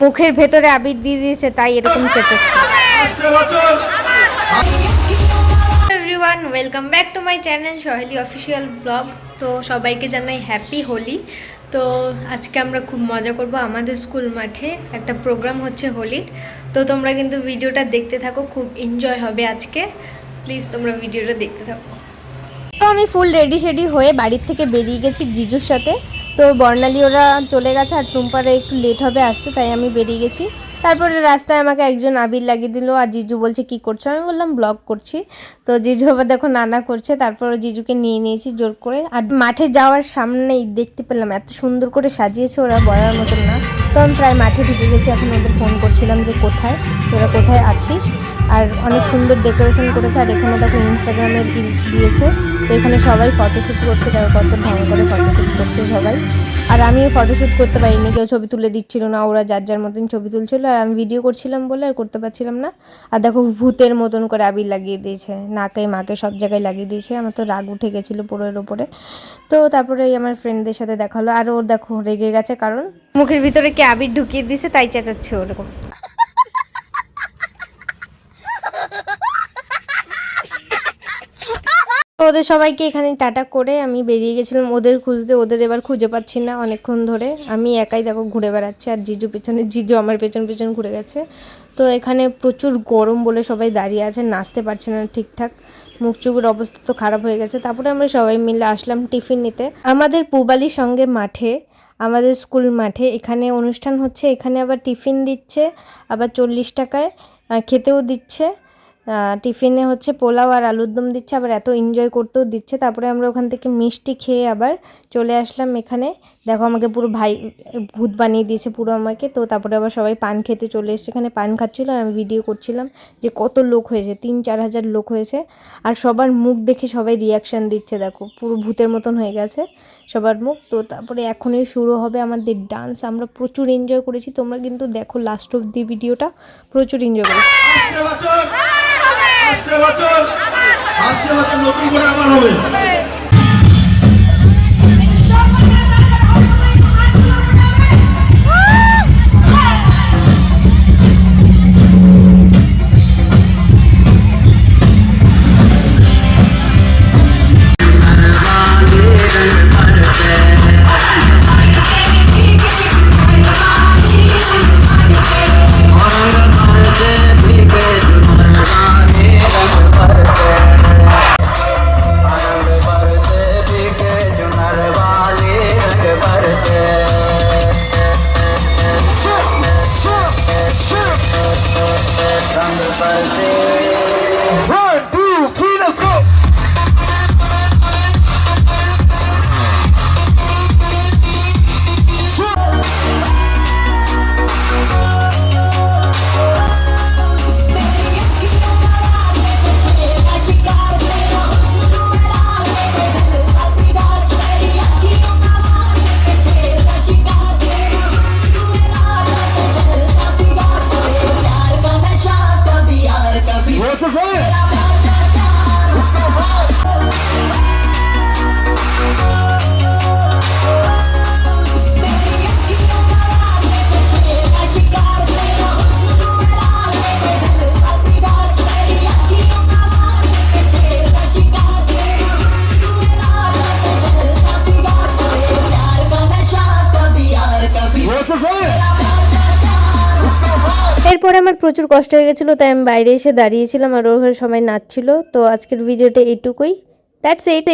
মুখের ভেতরে আবির দিয়ে দিয়েছে তাই এরকম চেঁচাচ্ছে। Everyone, welcome back to my channel Saheli official blog. তো সবাইকে জানাই হ্যাপি হোলি। তো আজকে আমরা খুব মজা করব আমাদের স্কুল মাঠে একটা প্রোগ্রাম হচ্ছে হোলির। তো তোমরা কিন্তু ভিডিওটা দেখতে থাকো, খুব এনজয় হবে আজকে। প্লিজ তোমরা ভিডিওটা দেখতে থাকো। তো আমি ফুল রেডি হয়ে বাড়ির থেকে বেরিয়ে গেছি জিজুর সাথে। তো বর্ণালী ওরা চলে গেছে আর টুম্পারে একটু লেট হবে আসতে, তাই আমি বেরিয়ে গেছি। তারপরে রাস্তায় আমাকে একজন আবির লাগিয়ে দিল আর জিজু বলছে কি করছো, আমি বললাম ব্লগ করছি। তো জিজু আবার দেখো নানা করছে, তারপর জিজুকে নিয়ে নিয়েছি জোর করে। আর মাঠে যাওয়ার সামনেই দেখতে পেলাম এত সুন্দর করে সাজিয়েছে ওরা, বলার মতন না। তো আমি প্রায় মাঠে ঢুকে গেছি, এখন ওদের ফোন করছিলাম যে কোথায় তোরা, কোথায় আছিস। আর অনেক সুন্দর ডেকোরেশন করেছে। আর এখানে দেখো ইনস্টাগ্রামে দিয়েছে, তো এখানে সবাই ফটোশ্যুট করছে, দেখো কত ঢং করে ফটোশ্যুট করছে সবাই। আর আমিও ফটোশ্যুট করতে পারিনি, কেউ ছবি তুলে দিচ্ছিল না, ওরা যার যার মতন ছবি তুলছিল আর আমি ভিডিও করছিলাম বলে আর করতে পারছিলাম না। আর দেখো ভূতের মতন করে আবির লাগিয়ে দিয়েছে, নাকে মাকে সব জায়গায় লাগিয়ে দিয়েছে। আমার তো রাগ উঠে গেছিলো পুরোর ওপরে। তো তারপরে আমার ফ্রেন্ডদের সাথে দেখা হলো, আর ওর দেখো রেগে গেছে কারণ মুখের ভিতরে কে আবির ঢুকিয়ে দিয়েছে তাই চেঁচাচ্ছে ওরকম। ওদের সবাইকে এখানে টাটা করে আমি বেরিয়ে গেছিলাম ওদের খুঁজতে। ওদের এবার খুঁজে পাচ্ছি না অনেকক্ষণ ধরে, আমি একাই দেখো ঘুরে বেড়াচ্ছি আর জিজু আমার পেছন পেছন ঘুরে গেছে। তো এখানে প্রচুর গরম বলে সবাই দাঁড়িয়ে আছে, নাচতে পারছে না ঠিকঠাক, মুখ চুখের অবস্থা তো খারাপ হয়ে গেছে। তারপরে আমরা সবাই মিলে আসলাম টিফিন নিতে আমাদের পূবালির সঙ্গে মাঠে, আমাদের স্কুল মাঠে। এখানে অনুষ্ঠান হচ্ছে, এখানে আবার টিফিন দিচ্ছে, আবার 40 টাকায় খেতেও দিচ্ছে। টিফিনে হচ্ছে পোলাও আর আলুর দম দিচ্ছে, আবার এত এনজয় করতেও দিচ্ছে। তারপরে আমরা ওখান থেকে মিষ্টি খেয়ে আবার চলে আসলাম এখানে। দেখো আমাকে পুরো ভাই ভূত বানিয়ে দিয়েছে পুরো আমাকে। তো তারপরে আবার সবাই পান খেতে চলে এসেছে, এখানে পান খাচ্ছিলো আর আমি ভিডিও করছিলাম যে কত লোক হয়েছে, 3-4 হাজার লোক হয়েছে। আর সবার মুখ দেখে সবাই রিয়াকশান দিচ্ছে, দেখো পুরো ভূতের মতন হয়ে গেছে সবার মুখ। তো তারপরে এখনই শুরু হবে আমাদের ডান্স, আমরা প্রচুর এনজয় করেছি। তোমরা কিন্তু দেখো লাস্ট অফ দি ভিডিওটা, প্রচুর এনজয় করেছি। আসছে বছর নতুন করে আবার হবে। এরপরে আমার প্রচুর কষ্ট হয়ে গেছিলো, তাই আমি বাইরে এসে দাঁড়িয়েছিলাম আর ওর ঘরে সবাই নাচছিল। তো আজকের ভিডিওটা এইটুকুই, দ্যাটস ইট।